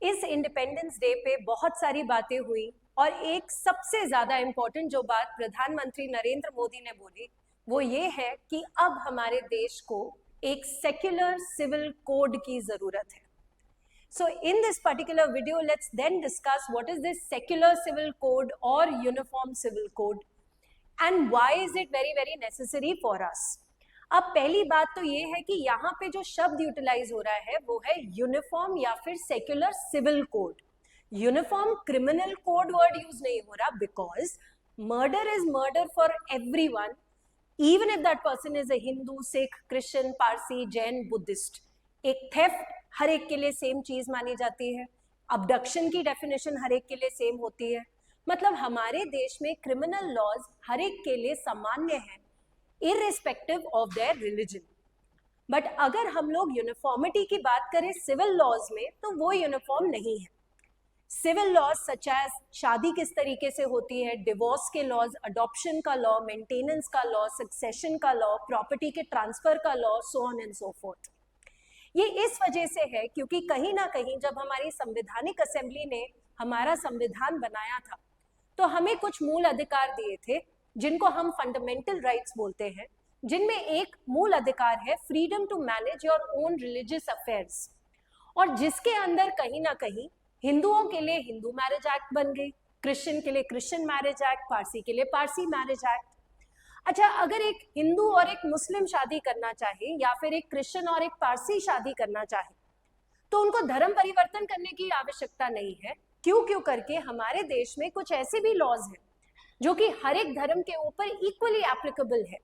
इस independence day पे बहुत सारी बातें हुई और एक सबसे ज्यादा इम्पोर्टेंट जो बात प्रधानमंत्री नरेंद्र मोदी ने बोली वो ये है कि अब हमारे देश को एक सेक्युलर सिविल कोड की जरूरत है. So in this particular video, let's then discuss what is this secular civil code or uniform civil code and why is it very very necessary for us. अब पहली बात तो ये है कि यहाँ पे जो शब्द यूटिलाइज हो रहा है वो है यूनिफॉर्म या फिर secular civil code. Uniform criminal code word use नहीं हो रहा because murder is murder for everyone, even if that person is a Hindu, Sikh, Christian, Parsi, Jain, Buddhist. एक थेफ्ट हर एक के लिए सेम चीज मानी जाती है. अबडक्शन की डेफिनेशन हर एक के लिए सेम होती है. मतलब हमारे देश में क्रिमिनल लॉज हर एक के लिए सामान्य हैं irrespective of their religion. But अगर हम लोग यूनिफॉर्मिटी की बात करें सिविल लॉज में तो वो यूनिफॉर्म नहीं है. सिविल लॉज सच एज शादी किस तरीके से होती है, डिवोर्स के लॉज, अडॉप्शन का लॉ, मेंटेनेंस का लॉ, सक्सेशन का लॉ, प्रॉपर्टी के ट्रांसफर का law, so on and so fourth. ये इस वजह से है क्योंकि कहीं ना कहीं जब हमारी संवैधानिक असेंबली ने हमारा संविधान बनाया था तो हमें कुछ मूल अधिकार दिए थे जिनको हम फंडामेंटल राइट्स बोलते हैं, जिनमें एक मूल अधिकार है freedom to manage your own religious affairs, और जिसके अंदर कहीं ना कहीं हिंदुओं के लिए हिंदू मैरिज एक्ट बन गई, क्रिश्चियन के लिए क्रिश्चियन मैरिज एक्ट, पारसी के लिए पारसी मैरिज एक्ट. अच्छा, अगर एक हिंदू और एक मुस्लिम शादी करना चाहे या फिर एक क्रिश्चियन और एक पारसी शादी करना चाहे तो उनको धर्म परिवर्तन करने की आवश्यकता नहीं है. क्यों करके हमारे देश में कुछ ऐसे भी लॉज हैं जो कि हर एक धर्म के ऊपर इक्वली एप्लीकेबल है,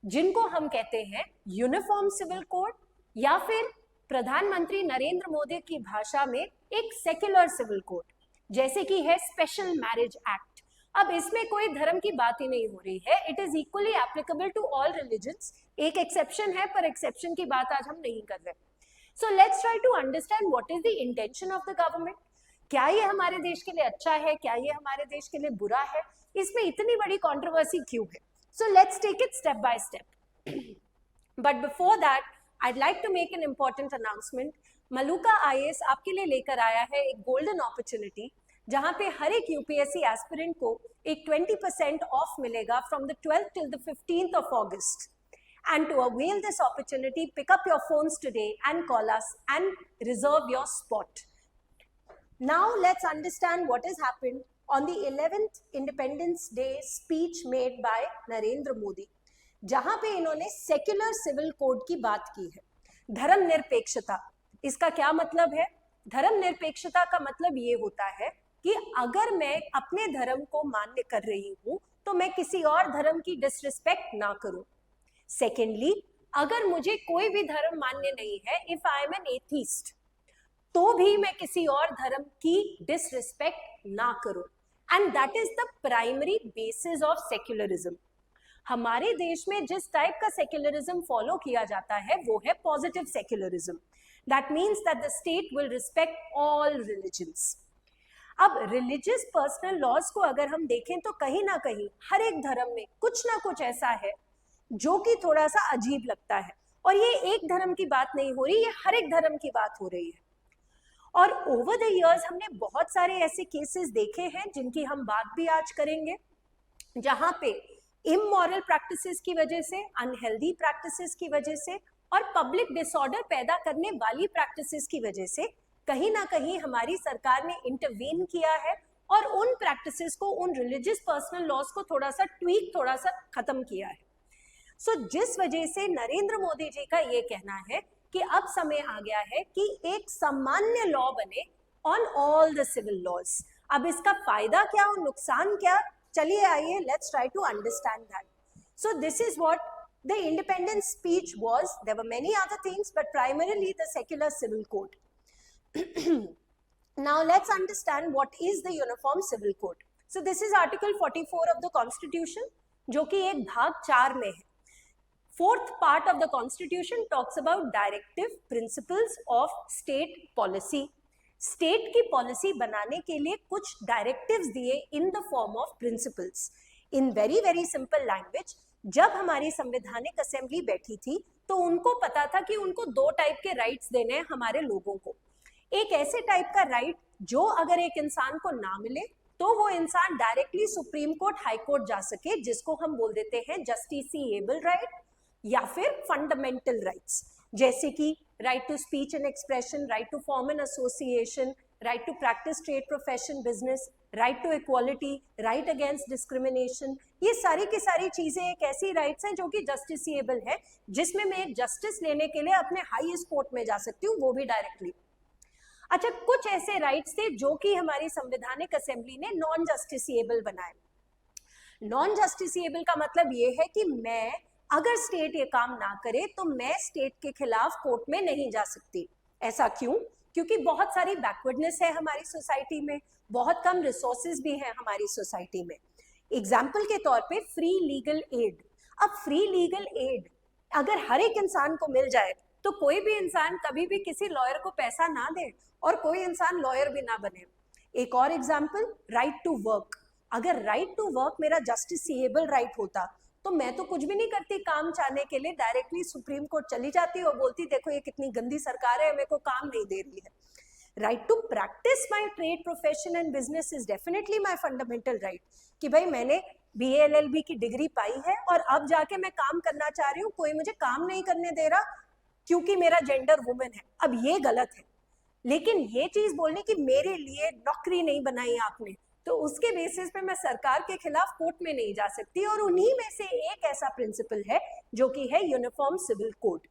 जिनको हम कहते हैं यूनिफॉर्म सिविल कोड या फिर प्रधानमंत्री नरेंद्र मोदी की भाषा में एक सेक्युलर सिविल कोड, जैसे कि है स्पेशल मैरिज एक्ट. अब इसमें कोई धर्म की बात ही नहीं हो रही है, it is equally applicable to all religions. एक एक्सेप्शन है पर एक्सेप्शन की बात आज हम नहीं कर रहे. So let's try to understand what is the intention of the government. क्या ये हमारे देश के लिए अच्छा है, क्या ये हमारे देश के लिए बुरा है, इसमें इतनी बड़ी कंट्रोवर्सी क्यों है. So let's take it step by step. But before that I'd like to make an important announcement. मलूका IAS आपके लिए लेकर आया है एक गोल्डन अपॉर्चुनिटी जहां पे हर एक यूपीएससी एस्पिरेंट को एक 20% ऑफ मिलेगा from the 12th till the 15th of August. And to avail this opportunity, pick up your phones today and call us and reserve your spot. Now let's understand what has happened on the 11th Independence Day speech made by Narendra Modi, जहां पे इन्होंने secular civil code की बात की है. धर्म निरपेक्षता, इसका क्या मतलब है? धर्म निरपेक्षता का मतलब ये होता है कि अगर मैं अपने धर्म को मान्य कर रही हूं तो मैं किसी और धर्म की डिसरिस्पेक्ट ना करूं. सेकेंडली, अगर मुझे कोई भी धर्म मान्य नहीं है, if I am N atheist, तो भी मैं किसी और धर्म की डिसरिस्पेक्ट ना करूं. And that is the primary basis of secularism. हमारे देश में जिस टाइप का सेक्युलरिज्म फॉलो किया जाता है वो है positive secularism. That means that the state will respect all religions. अब रिलीजियस पर्सनल लॉज को अगर हम देखें तो कहीं ना कहीं हर एक धर्म में कुछ ना कुछ ऐसा है जो कि थोड़ा सा अजीब लगता है, और ये एक धर्म की बात नहीं हो रही, ये हर एक धर्म की बात हो रही है. और ओवर द इयर्स हमने बहुत सारे ऐसे केसेस देखे हैं जिनकी हम बात भी आज करेंगे, जहां पे इमोरल प्रैक्टिसेस की वजह से, अनहेल्दी प्रैक्टिसेस की वजह से और पब्लिक डिसऑर्डर पैदा करने वाली प्रैक्टिसेस की वजह से कहीं ना कहीं हमारी सरकार ने इंटरवीन किया है और उन प्रैक्टिसेस को, उन रिलीजियस पर्सनल लॉज को थोड़ा सा ट्वीक, थोड़ा सा खत्म किया है. सो जिस वजह से नरेंद्र मोदी जी का ये कहना है कि अब समय आ गया है कि एक सामान्य लॉ बने on all the civil laws. अब इसका फायदा क्या और नुकसान क्या, चलिए आइए let's try to understand that. So this is what the independence speech was. There were many other things but primarily the secular civil code. Now let's understand what is the uniform civil code. So this is article 44 of the constitution, जो कि एक भाग 4 में है. Fourth part of the constitution talks about directive principles of state policy. State की policy बनाने के लिए कुछ डायरेक्टिव्स दिए in the form of principles. In very very simple language, जब हमारी संवैधानिक असेंबली बैठी थी तो उनको पता था कि उनको 2 टाइप के राइट्स देने हैं हमारे लोगों को. एक ऐसे टाइप का राइट जो अगर एक इंसान को ना मिले तो वो इंसान directly supreme court, high court जा सके, जिसको हम बोल देते हैं जस्टिसिएबल राइट या फिर फंडामेंटल राइट्स, जैसे कि right to speech and expression, right to form an association, right to practice trade, profession, business, right to equality, right against discrimination. ये सारी की सारी चीजें एक ऐसी राइट्स हैं जो कि जस्टिसिएबल है, जिसमें मैं एक जस्टिस लेने के लिए अपने हाईएस्ट कोर्ट में जा सकती हूँ, वो भी डायरेक्टली। अच्छा, कुछ ऐसे राइट्स थे जो कि हमारी संवैधानिक असेंबली ने नॉन जस्टिसिएबल बनाए। नॉन जस्टिसिएबल का मतलब ये है कि मैं, अगर स्टेट ये काम ना करे तो मैं स्टेट के खिलाफ कोर्ट में नहीं जा सकती। ऐसा क्यों? क्योंकि बहुत सारी बैकवर्डनेस है हमारी सोसाइटी में, बहुत कम रिसोर्सेज भी हैं हमारी सोसाइटी में। एग्जाम्पल के तौर पे फ्री लीगल एड। अब फ्री लीगल एड अगर हर एक इंसान को मिल जाए तो कोई भी इंसान कभी भी किसी लॉयर को पैसा ना दे और कोई इंसान लॉयर भी ना बने। एक और एग्जाम्पल, राइट टू वर्क। अगर राइट टू वर्क मेरा जस्टिसिएबल राइट होता तो मैं तो कुछ भी नहीं करती काम चाहने के लिए, डायरेक्टली सुप्रीम कोर्ट चली जाती और बोलती देखो ये कितनी गंदी सरकार है, मेरे को काम नहीं दे रही है। Right to practice my trade, profession and business is definitely my fundamental right, कि भाई मैंने BA LLB की डिग्री पाई है और अब जाके मैं काम करना चाह रही हूँ, कोई मुझे काम नहीं करने दे रहा क्योंकि मेरा जेंडर वुमेन है। अब ये गलत है, लेकिन ये चीज बोलने की मेरे लिए नौकरी नहीं बनाई आपने, तो उसके बेसिस पे मैं सरकार के खिलाफ कोर्ट में नहीं जा सकती। और उन्हीं में से एक ऐसा प्रिंसिपल है जो कि है यूनिफॉर्म सिविल कोड।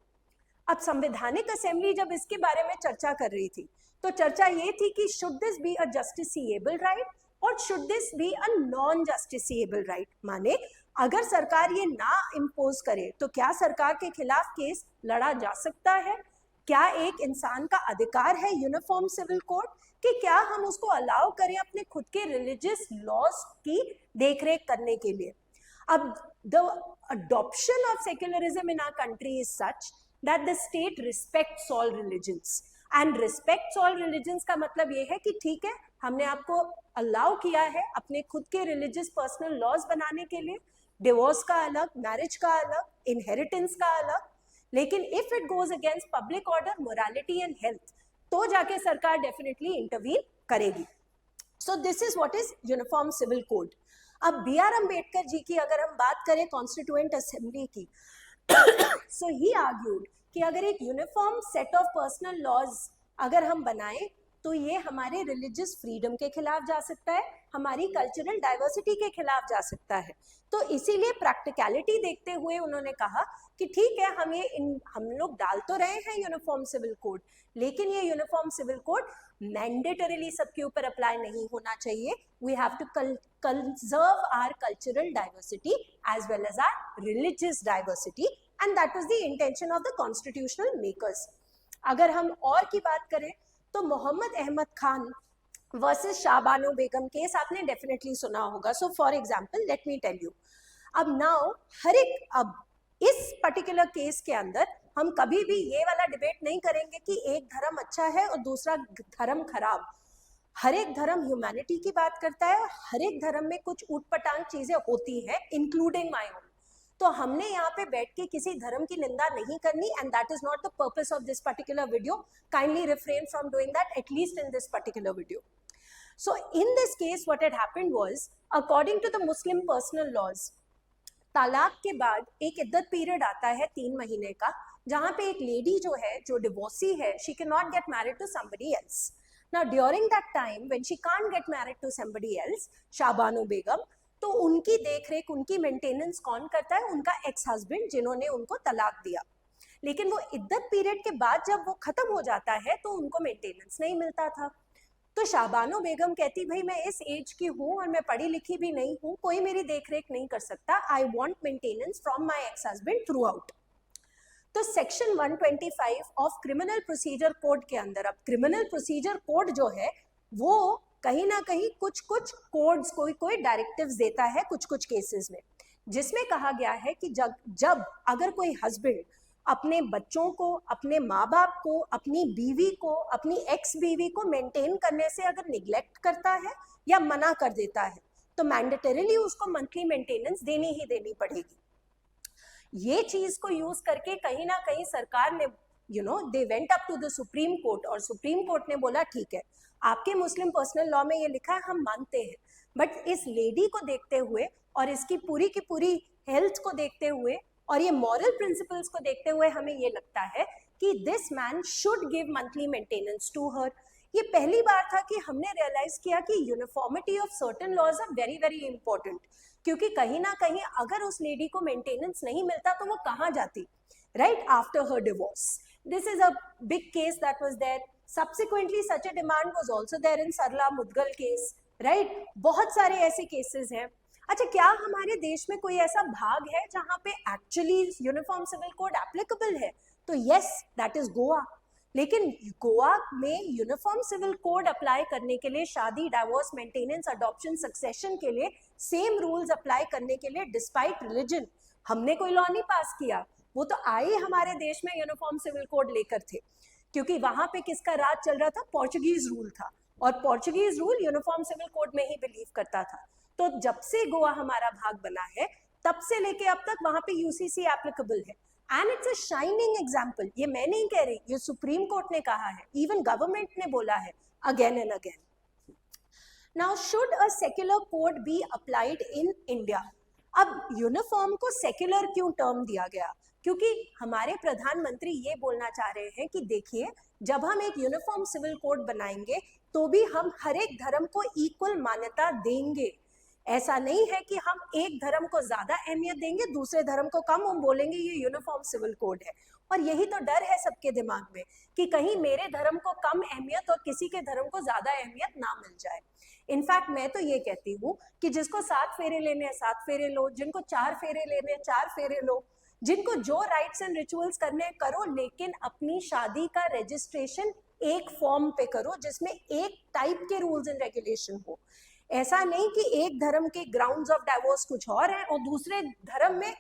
अब संवैधानिक असेंबली जब इसके बारे में चर्चा कर रही थी तो चर्चा ये थी कि should this be a justiciable right और should this be a non justiciable right. माने अगर सरकार ये ना इम्पोज करे तो क्या सरकार के खिलाफ केस लड़ा जा सकता है? क्या एक इंसान का अधिकार है यूनिफॉर्म सिविल कोड कि क्या हम उसको अलाउ करें अपने खुद के रिलीजियस लॉज की देखरेख करने के लिए? अब the adoption of secularism in our country is such that the state respects all religions, and respects all religions का मतलब ये है कि ठीक है, हमने आपको अलाउ किया है अपने खुद के रिलीजियस पर्सनल लॉज बनाने के लिए, डिवोर्स का अलग, मैरिज का अलग, इनहेरिटेंस का अलग, लेकिन if it goes against public order, morality and health, तो जाके सरकार डेफिनेटली इंटरवीन करेगी। So this is what is uniform civil code. अब BR अम्बेडकर जी की अगर हम बात करें कॉन्स्टिट्यूएंट असेंबली की, सो ही आर्ग्यूड कि अगर एक uniform set of personal laws अगर हम बनाएं तो ये हमारे रिलीजियस फ्रीडम के खिलाफ जा सकता है, हमारी कल्चरल डाइवर्सिटी के खिलाफ जा सकता है। तो इसीलिए प्रैक्टिकलिटी देखते हुए उन्होंने कहा कि ठीक है, हम लोग डाल तो रहे हैं यूनिफॉर्म सिविल कोड, लेकिन ये यूनिफॉर्म सिविल कोड मैंडेटरीली सबके ऊपर अप्लाई नहीं होना चाहिए। We have to conserve our cultural diversity as well as our religious diversity, and that was the intention of the constitutional makers. अगर हम और की बात करें तो मोहम्मद अहमद खान वर्सेस शाहबानो बेगम केस आपने डेफिनेटली सुना होगा। So for example let me tell you, अब नाउ अब इस पर्टिकुलर केस के अंदर हम कभी भी ये वाला डिबेट नहीं करेंगे कि एक धर्म अच्छा है और दूसरा धर्म खराब। हर एक धर्म ह्यूमैनिटी की बात करता है, हर एक धर्म में कुछ ऊटपटांग चीजें होती हैं, इंक्लूडिंग माय ओन। तो हमने यहाँ पे बैठ के किसी धर्म की निंदा नहीं करनी, and that is not the purpose of this particular video. Kindly refrain from doing that at least in this particular video. So in this case what had happened was, according to the Muslim personal laws, तलाक के बाद एक इद्दत period आता है 3 महीने का, जहां पे एक लेडी जो है, जो डिवोर्सी है, she cannot get married to somebody else. Now during that time when she can't get married to somebody else, Shah Bano बेगम, तो उनकी देखरेख, उनकी मेंटेनेंस कौन करता है? उनका एक्स हस्बैंड, जिन्होंने उनको तलाक दिया। लेकिन वो इद्दत पीरियड के बाद जब वो खत्म हो जाता है तो उनको मेंटेनेंस नहीं मिलता था। तो शाहबानो बेगम कहती भाई मैं इस एज की हूँ और मैं पढ़ी लिखी भी नहीं हूँ, कोई मेरी देखरेख नहीं कर सकता, I want maintenance from my ex husband throughout. तो section 125 of criminal procedure code के अंदर, अब क्रिमिनल प्रोसीजर कोड जो है वो कहीं ना कहीं कुछ कोड्स, कोई डायरेक्टिव्स देता है कुछ केसेस में, जिसमें कहा गया है कि जब अगर कोई हस्बैंड अपने बच्चों को, अपने माँ बाप को, अपनी बीवी को, अपनी एक्स बीवी को मेंटेन करने से अगर निग्लेक्ट करता है या मना कर देता है तो मैंडेटरीली उसको मंथली मेंटेनेंस देनी ही देनी पड़ेगी। ये चीज को यूज करके कहीं ना कहीं सरकार ने they went up to the Supreme Court और सुप्रीम कोर्ट ने बोला ठीक है, आपके मुस्लिम पर्सनल लॉ में ये लिखा है, हम मानते हैं, बट इस लेडी को देखते हुए और इसकी पूरी की पूरी हेल्थ को देखते हुए और ये मॉरल प्रिंसिपल्स को देखते हुए हमें ये लगता है कि this man should give monthly maintenance to her. ये पहली बार था कि हमने रियलाइज किया कि uniformity of certain laws are very very important, क्योंकि कहीं ना कहीं अगर उस लेडी को मेंटेनेंस नहीं मिलता तो वो कहाँ जाती, right, after her divorce. This is a big case that was there. Subsequently, such a demand was also there in Sarla Mudgal case, right? बहुत सारे ऐसे केसेस हैं। अच्छा, क्या हमारे देश में कोई ऐसा भाग है जहां पे actually uniform civil code applicable है? तो यस, दैट इज गोवा। लेकिन गोवा में यूनिफॉर्म सिविल कोड अप्लाई करने के लिए, शादी, डाइवोर्स, मेंटेनेंस, अडॉप्शन, सक्सेशन के लिए सेम रूल्स अप्लाई करने के लिए डिस्पाइट रिलीजन हमने कोई लॉ नहीं पास किया। वो तो आए हमारे देश में यूनिफॉर्म सिविल कोड लेकर थे, क्योंकि वहां पे किसका राज चल रहा था? पोर्चुगीज रूल था, और Portuguese rule uniform civil code में ही बिलीव करता था। तो जब से गोवा हमारा भाग बना है तब से लेके अब तक वहां पे यूसीसी एप्लीकेबल है, and it's a shining example. ये मैं नहीं कह रही, ये सुप्रीम कोर्ट ने कहा है, इवन गवर्नमेंट ने बोला है again and again. Now should a secular code be applied in India? अब यूनिफॉर्म को सेक्युलर क्यों टर्म दिया गया? क्योंकि हमारे प्रधानमंत्री ये बोलना चाह रहे हैं कि देखिए, जब हम एक यूनिफॉर्म सिविल कोड बनाएंगे तो भी हम हर एक धर्म को इक्वल मान्यता देंगे। ऐसा नहीं है कि हम एक धर्म को ज्यादा अहमियत देंगे, दूसरे धर्म को कम, हम बोलेंगे ये यूनिफॉर्म सिविल कोड है। और यही तो डर है सबके दिमाग में कि कहीं मेरे धर्म को कम अहमियत और किसी के धर्म को ज्यादा अहमियत ना मिल जाए। इनफैक्ट मैं तो ये कहती हूँ कि जिसको 7 फेरे लेने हैं 7 फेरे लो, जिनको 4 फेरे लेने हैं 4 फेरे लो, जिनको जो राइट्स एंड रिचुअल्स करने हैं करो, लेकिन अपनी शादी का रजिस्ट्रेशन एक फॉर्म पे करो जिसमें एक टाइप के रूल्स एंड रेगुलेशन हो। ऐसा नहीं कि एक धर्म के ग्राउंड्स ऑफ डाइवोर्स कुछ और है और दूसरे धर्म में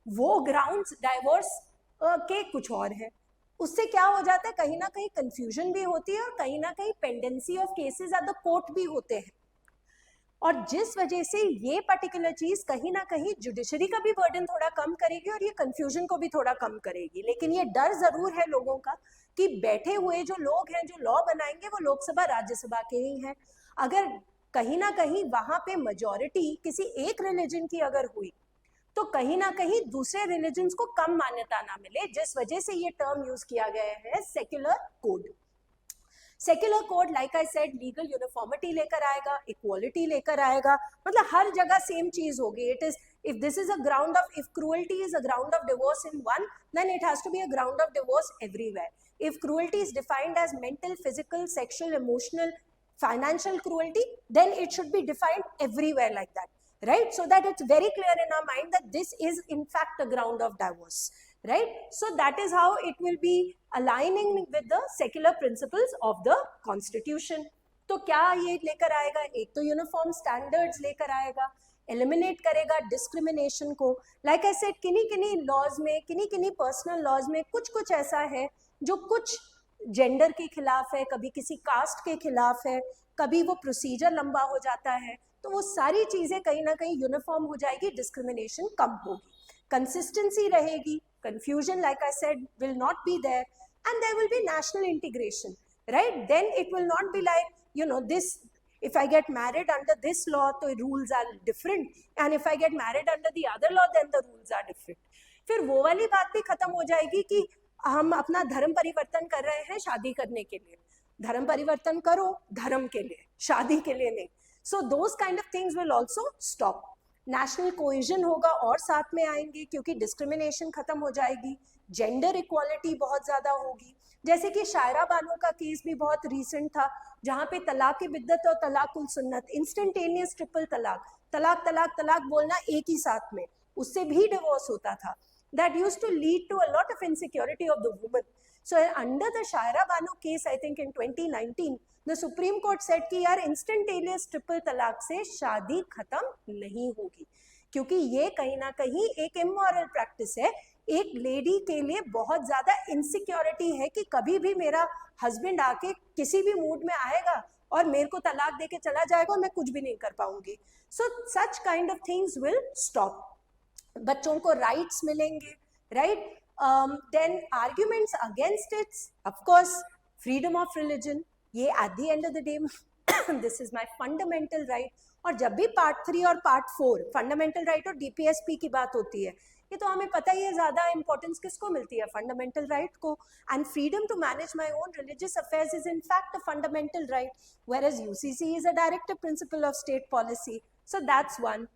वो ग्राउंड्स डाइवोर्स के कुछ और है। उससे क्या हो जाता है, कहीं ना कहीं कंफ्यूजन भी होती है और कहीं ना कहीं pendency of cases at the court भी होते हैं, और जिस वजह से ये पर्टिकुलर चीज कहीं ना कहीं जुडिशरी का भी बर्डन थोड़ा कम करेगी और ये कंफ्यूजन को भी थोड़ा कम करेगी। लेकिन ये डर जरूर है लोगों का कि बैठे हुए जो लोग हैं, जो लॉ बनाएंगे, वो लोकसभा राज्यसभा के ही हैं। अगर कहीं ना कहीं वहां पे मेजॉरिटी किसी एक रिलीजन की अगर हुई तो कहीं ना कहीं दूसरे रिलीजन्स को कम मान्यता ना मिले, जिस वजह से ये टर्म यूज किया गया है secular code. Secular code, like I said, legal uniformity लेकर आएगा, इक्वालिटी लेकर आएगा, मतलब हर जगह सेम चीज होगी। It is, if this is a ground of, if cruelty is a ground of divorce in one, then it has to be a ground of divorce everywhere. If cruelty is defined as mental, physical, sexual, emotional, financial cruelty, then it should be defined everywhere like that, right? So that it's very clear in our mind that this is in fact a ground of divorce, right? So that is how it will be aligning with the secular principles of the constitution. तो क्या ये लेकर आएगा? एक तो uniform standards लेकर आएगा, eliminate करेगा डिस्क्रिमिनेशन को। लाइक आई सेड, किन्हीं लॉज में, किन्हीं पर्सनल लॉज में कुछ कुछ ऐसा है जो कुछ जेंडर के खिलाफ है, कभी किसी कास्ट के खिलाफ है, कभी वो प्रोसीजर लंबा हो जाता है, तो वो सारी चीजें कहीं ना कहीं यूनिफॉर्म हो जाएगी, डिस्क्रिमिनेशन कम होगी, कंसिस्टेंसी रहेगी, confusion, like I said, will not be there, and there will be national integration, right? Then it will not be like, this, if I get married under this law, the rules are different, and if I get married under the other law, then the rules are different. फिर वो वाली बात भी खत्म हो जाएगी कि हम अपना धर्म परिवर्तन कर रहे हैं शादी करने के लिए। धर्म परिवर्तन करो धर्म के लिए, शादी के लिए नहीं। So those kind of things will also stop. National cohesion होगा और साथ में आएंगे, क्योंकि डिस्क्रिमिनेशन खत्म हो जाएगी, जेंडर इक्वालिटी बहुत ज्यादा होगी। जैसे कि शायरा बानो का केस भी बहुत रीसेंट था, जहां पे तलाक बिद्दत और तलाकुल सुन्नत, इंस्टेंटेनियस ट्रिपल तलाक, तलाक तलाक तलाक बोलना एक ही साथ में, उससे भी डिवोर्स होता था। That used to lead to a lot of insecurity of the woman. So under the Shaira Bano case, I think in 2019, the Supreme Court said कि यार instantaneous ट्रिपल तलाक से शादी खत्म नहीं होगी, क्योंकि ये कहीं ना कहीं एक इमोरल प्रैक्टिस है। एक लेडी के लिए बहुत ज्यादा इनसिक्योरिटी है कि कभी भी मेरा हस्बैंड आके किसी भी मूड में आएगा और मेरे को तलाक दे के चला जाएगा और मैं कुछ भी नहीं कर पाऊंगी। So such kind of things will stop. बच्चों को राइट्स मिलेंगे, right? Then arguments against it, of course, freedom of religion. ये at the end of the day this is my fundamental right. और जब भी पार्ट 3 और पार्ट 4 फंडामेंटल राइट और DPSP की बात होती है, ये तो हमें पता ही है ज्यादा इंपॉर्टेंस किसको मिलती है, फंडामेंटल राइट को. And freedom to manage my own religious affairs is in fact a fundamental right, whereas UCC is a directive principle of state policy. So that's one.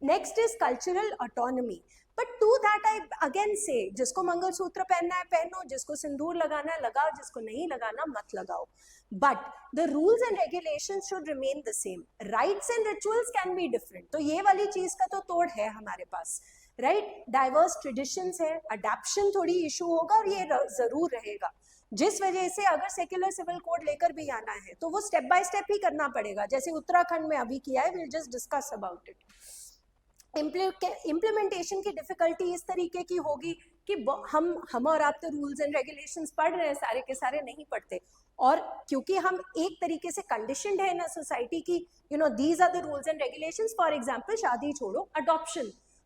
Next is cultural autonomy. But to that I again say, जिसको मंगलसूत्र पहनना है पहनो, जिसको सिंदूर लगाना है लगाओ, जिसको नहीं लगाना मत लगाओ. But the rules and regulations should remain the same. Rites and rituals can be different. तो ये वाली चीज का तो तोड़ है हमारे पास, right? Diverse traditions है, adaptation थोड़ी issue होगा और ये जरूर रहेगा. जिस वजह से अगर सेक्युलर सिविल कोड लेकर भी आना है तो वो स्टेप बाय स्टेप ही करना पड़ेगा, जैसे उत्तराखंड में अभी किया है. Will just discuss about it. Implementation की डिफिकल्टी इस तरीके की होगी कि हम और आप तो रूल्स एंड रेगुलेशंस पढ़ रहे हैं, सारे के सारे नहीं पढ़ते. और क्योंकि हम एक तरीके से कंडीशनड है ना सोसाइटी की, you know these are the rules and regulations. For example शादी छोड़ो,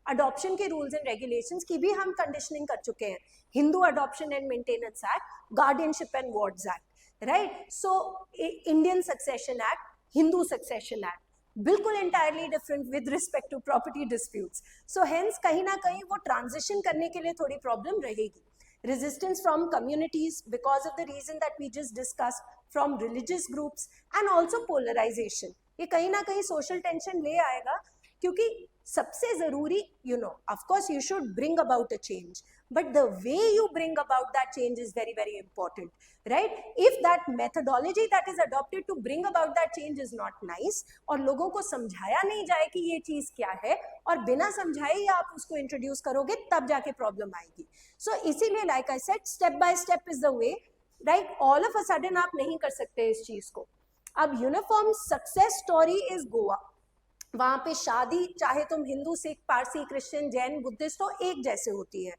अडॉप्शन के रूल्स एंड रेगुलेशंस की भी हम कंडीशनिंग कर चुके हैं. Hindu adoption and maintenance act, guardianship and wards act, right? So Indian succession act, Hindu succession act, बिल्कुल entirely different with respect to property disputes. So hence कहीं ना कहीं वो transition करने के लिए थोड़ी problem रहेगी. Resistance from communities because of the reason that we just discussed, from religious groups and also polarization. ये कहीं ना कहीं social tension ले आएगा, क्योंकि सबसे जरूरी, you know, of course you should bring about a change, but the way you bring about that change is very, very important, right? If that methodology that is adopted to bring about that change is not nice, और लोगों को समझाया नहीं जाए कि ये चीज क्या है, और बिना समझाए ही आप उसको इंट्रोड्यूस करोगे, तब जाके प्रॉब्लम आएगी. सो इसीलिए like I said, step by step is the way, right? All of a sudden आप नहीं कर सकते इस चीज को. अब uniform success story is Goa. वहां पे शादी चाहे तुम हिंदू, सिख, पारसी, क्रिश्चियन, जैन, बुद्धिस्ट हो, एक जैसे होती है.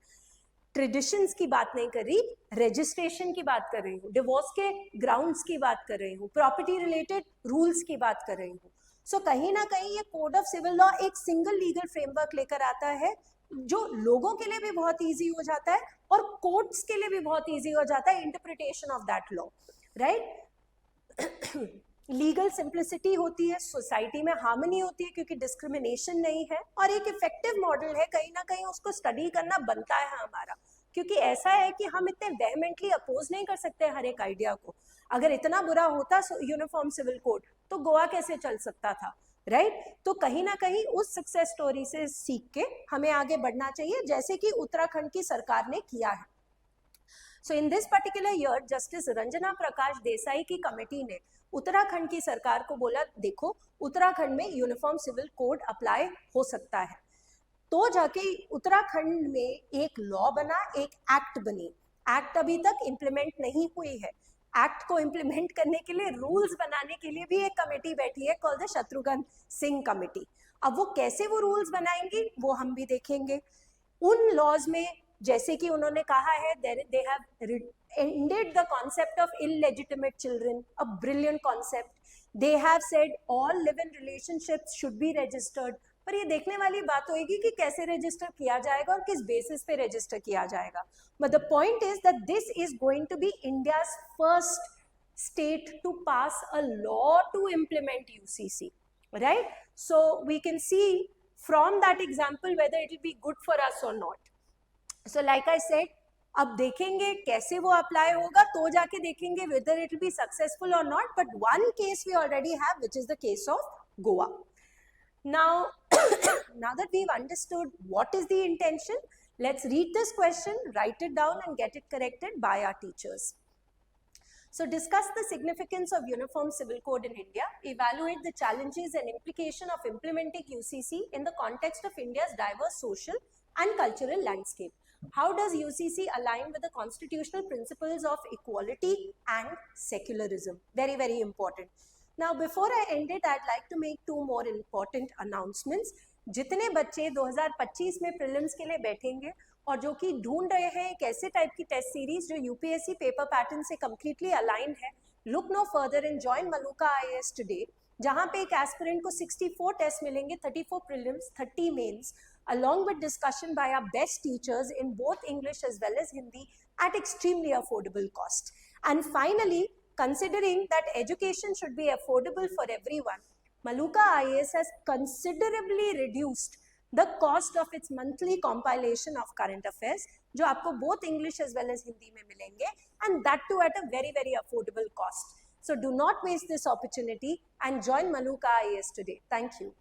ट्रेडिशंस की बात नहीं कर रही, रजिस्ट्रेशन की बात कर रही हूँ, डिवोर्स के ग्राउंड्स की बात कर रही हूँ, प्रॉपर्टी रिलेटेड रूल्स की बात कर रही हूँ. सो कहीं ना कहीं ये कोड ऑफ सिविल लॉ एक सिंगल लीगल फ्रेमवर्क लेकर आता है, जो लोगों के लिए भी बहुत ईजी हो जाता है और कोर्ट्स के लिए भी बहुत ईजी हो जाता है interpretation of that law, right? Legal simplicity होती है, सोसाइटी में हार्मनी होती है क्योंकि डिस्क्रिमिनेशन नहीं है, और एक इफेक्टिव मॉडल है. कहीं ना कहीं उसको स्टडी करना बनता है हमारा, क्योंकि ऐसा है कि हम इतने वेहमेंटली अपोज नहीं कर सकते हर एक आइडिया को. अगर इतना बुरा होता यूनिफॉर्म सिविल कोड तो गोवा कैसे चल सकता था, राइट? तो कहीं ना कहीं उस सक्सेस स्टोरी से सीख के हमें आगे बढ़ना चाहिए, जैसे कि उत्तराखंड की सरकार ने किया है. So in this particular year justice Ranjana Prakash Desai की कमेटी ने उत्तराखंड की सरकार को बोला, देखो उत्तराखंड में यूनिफॉर्म सिविल कोड अप्लाई हो सकता है. तो जाके उत्तराखंड में एक लॉ बना, एक एक्ट बनी. एक्ट अभी तक इम्प्लीमेंट नहीं हुई है. एक्ट को इम्प्लीमेंट करने के लिए, रूल्स बनाने के लिए भी एक कमेटी बैठी है called the Shatrughan Singh committee. अब वो कैसे वो रूल्स बनाएंगी वो हम भी देखेंगे. उन लॉज में जैसे कि उन्होंने कहा है, they have ended the concept of illegitimate children, a brilliant concept. They have said all live-in relationships should be registered. पर ये देखने वाली बात होगी कि कैसे रजिस्टर किया जाएगा और किस बेसिस पे रजिस्टर किया जाएगा. But the point is that this is going to be India's first state to pass a law to implement UCC, right? So we can see from that example whether it will be good for us or not. So like I said, अब देखेंगे कैसे वो apply होगा, तो जाके देखेंगे whether it will be successful or not. But one case we already have, which is the case of Goa. Now, now that we've understood what is the intention, let's read this question, write it down and get it corrected by our teachers. So discuss the significance of Uniform Civil Code in India, evaluate the challenges and implication of implementing UCC in the context of India's diverse social and cultural landscape. How does UCC align with the constitutional principles of equality and secularism? Very, very important. Now, before I end it, I'd like to make two more important announcements. जितने बच्चे 2025 में prelims के लिए बैठेंगे और जो कि ढूंढ रहे हैं एक ऐसे टाइप की टेस्ट सीरीज जो यूपीएससी पेपर पैटर्न से कंप्लीटली अलाइंड है, look no further and join Maluka IAS today, जहां पे एक एस्पिरेंट को 64 टेस्ट मिलेंगे, 34 prelims, 30 mains. along with discussion by our best teachers in both English as well as Hindi at extremely affordable cost. And finally, considering that education should be affordable for everyone, Maluka IAS has considerably reduced the cost of its monthly compilation of current affairs, जो आपको both English as well as Hindi में मिलेंगे, and that too at a very, very affordable cost. So do not waste this opportunity and join Maluka IAS today. Thank you.